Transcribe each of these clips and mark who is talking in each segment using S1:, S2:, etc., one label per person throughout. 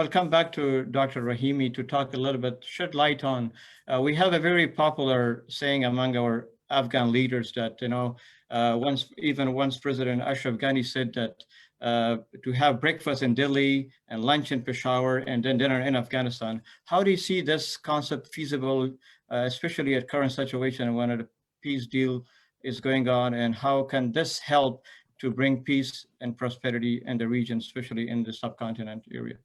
S1: I'll come back to Dr. Rahimi to talk a little bit, shed light on. We have a very popular saying among our Afghan leaders that, once President Ashraf Ghani said that to have breakfast in Delhi and lunch in Peshawar and then dinner in Afghanistan. How do you see this concept feasible, especially at current situation when a peace deal is going on, and how can this help to bring peace and prosperity in the region, especially in the subcontinent area?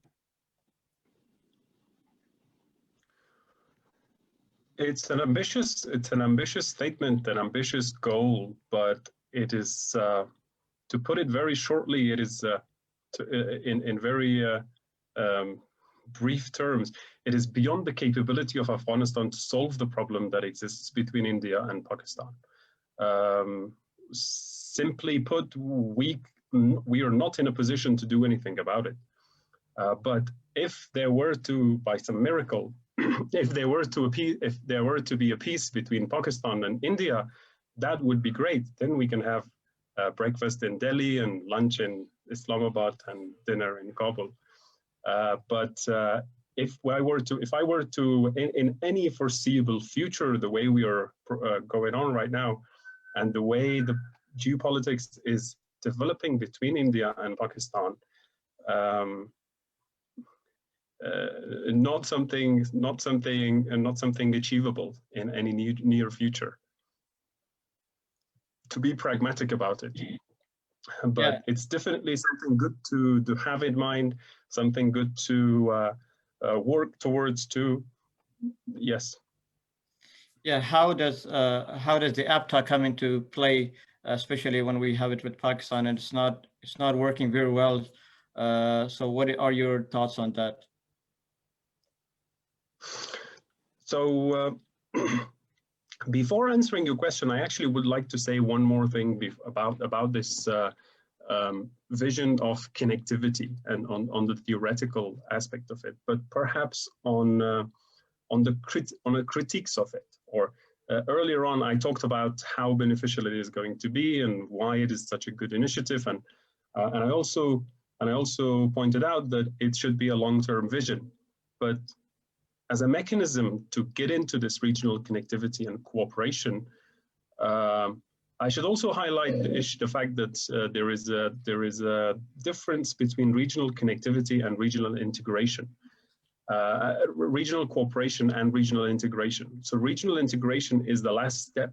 S2: It's an ambitious statement, an ambitious goal, but it is, to put it very shortly, it is, in very brief terms, it is beyond the capability of Afghanistan to solve the problem that exists between India and Pakistan. Simply put, we are not in a position to do anything about it. But if there were to, by some miracle, if there were to be a peace between Pakistan and India, that would be great. Then we can have breakfast in Delhi and lunch in Islamabad and dinner in Kabul. But if I were to, in any foreseeable future, the way we are going on right now, and the way the geopolitics is developing between India and Pakistan, not something achievable in any near future. To be pragmatic about it, but yeah, it's definitely something good to have in mind, something good to work towards too. Yes.
S1: Yeah. How does the APTA come into play, especially when we have it with Pakistan and it's not working very well? So what are your thoughts on that?
S2: So before answering your question, I actually would like to say one more thing about this vision of connectivity and on the theoretical aspect of it, but perhaps on the critiques of it. Or earlier on, I talked about how beneficial it is going to be and why it is such a good initiative, and I also pointed out that it should be a long-term vision, but as a mechanism to get into this regional connectivity and cooperation, I should also highlight the fact that there is a difference between regional connectivity and regional integration, regional cooperation and regional integration. So regional integration is the last step.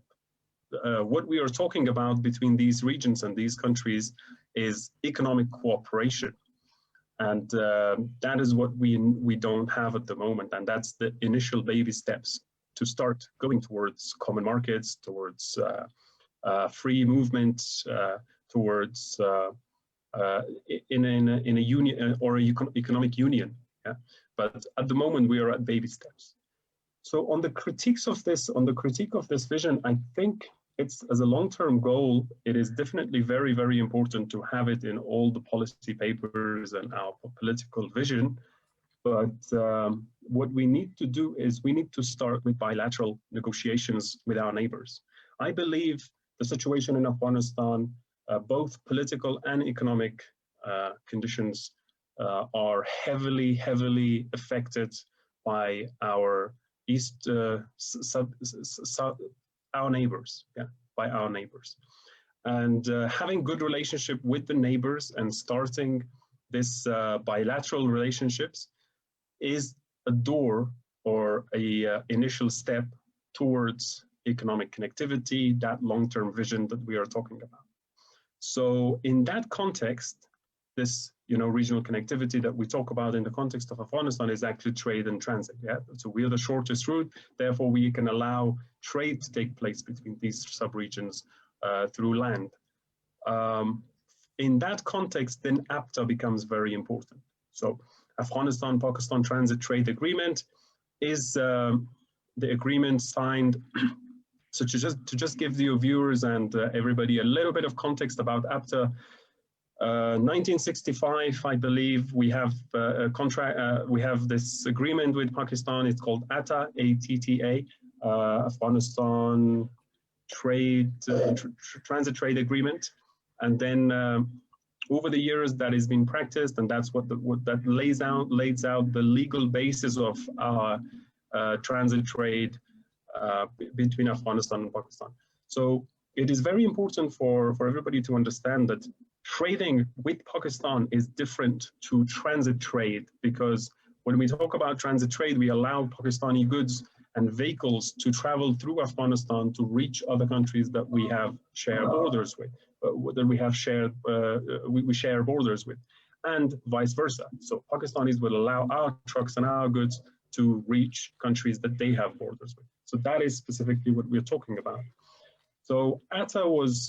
S2: What we are talking about between these regions and these countries is economic cooperation. And that is what we don't have at the moment. And that's the initial baby steps to start going towards common markets, towards free movement, towards in a union or an economic union. Yeah? But at the moment, we are at baby steps. So on the critiques of this, vision, I think it's, as a long-term goal, it is definitely very, very important to have it in all the policy papers and our political vision. But what we need to do is we need to start with bilateral negotiations with our neighbors. I believe the situation in Afghanistan, both political and economic conditions, are heavily affected by our our neighbors, yeah, by our neighbors. And having good relationship with the neighbors and starting this bilateral relationships is a door or a initial step towards economic connectivity, that long-term vision that we are talking about. So in that context, this regional connectivity that we talk about in the context of Afghanistan is actually trade and transit. Yeah, so we are the shortest route. Therefore, we can allow trade to take place between these sub-regions through land. In that context, then APTA becomes very important. So Afghanistan-Pakistan Transit Trade Agreement is the agreement signed. So to just give your viewers and everybody a little bit of context about APTA, 1965, I believe, we have a contract. We have this agreement with Pakistan. It's called ATA, ATTA, Afghanistan Transit Trade Agreement. And then over the years that has been practiced, and that's what that lays out the legal basis of our transit trade between Afghanistan and Pakistan. So it is very important for everybody to understand that trading with Pakistan is different to transit trade, because when we talk about transit trade, we allow Pakistani goods and vehicles to travel through Afghanistan to reach other countries that we have shared borders with, that we have shared, we share borders with, and vice versa. So Pakistanis will allow our trucks and our goods to reach countries that they have borders with. So that is specifically what we're talking about. So ATA was,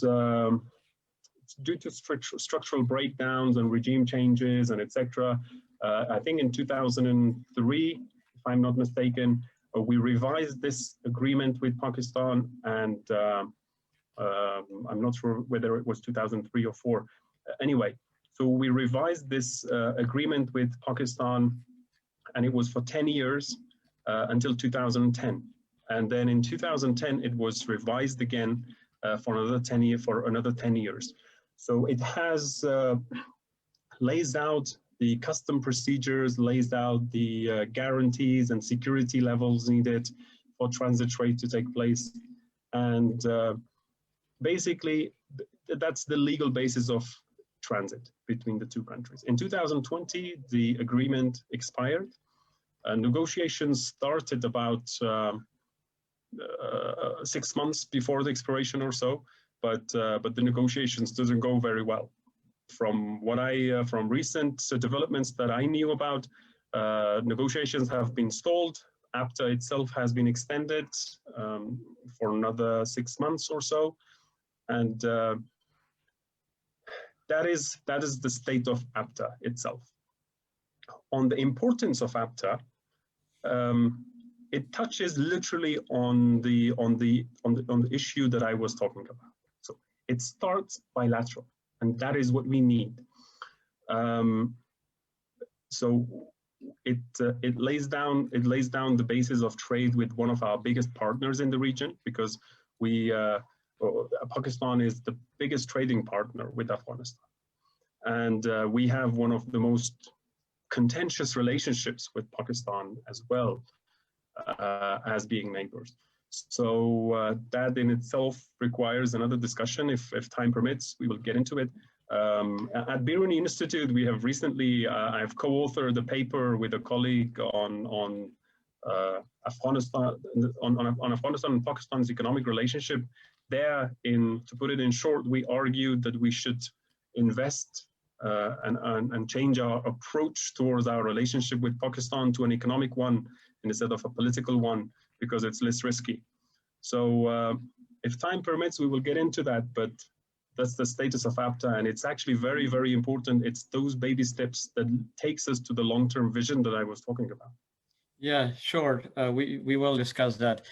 S2: due to structural breakdowns and regime changes and etc. I think in 2003, if I'm not mistaken, we revised this agreement with Pakistan, and I'm not sure whether it was 2003 or 4. Anyway, so we revised this agreement with Pakistan, and it was for 10 years until 2010. And then in 2010, it was revised again for another 10 years. So it has lays out the custom procedures, lays out the guarantees and security levels needed for transit trade to take place. And basically, that's the legal basis of transit between the two countries. In 2020, the agreement expired. Negotiations started about 6 months before the expiration or so, but the negotiations didn't go very well. From what from recent developments that I knew about, negotiations have been stalled. APTA itself has been extended for another 6 months or so, and that is the state of APTA itself. On the importance of APTA, it touches literally on the issue that I was talking about. So it starts bilateral, and that is what we need. So it lays down the basis of trade with one of our biggest partners in the region, because Pakistan is the biggest trading partner with Afghanistan, and we have one of the most contentious relationships with Pakistan as well, as being neighbors. So that in itself requires another discussion. If time permits, we will get into it. At Biruni Institute, we have recently, I've co-authored a paper with a colleague on Afghanistan, on Afghanistan and Pakistan's economic relationship. There, to put it in short, we argued that we should invest and change our approach towards our relationship with Pakistan to an economic one instead of a political one, because it's less risky. So if time permits, we will get into that, but that's the status of APTA, and it's actually very, very important. It's those baby steps that takes us to the long-term vision that I was talking about.
S1: Yeah, sure. We will discuss that.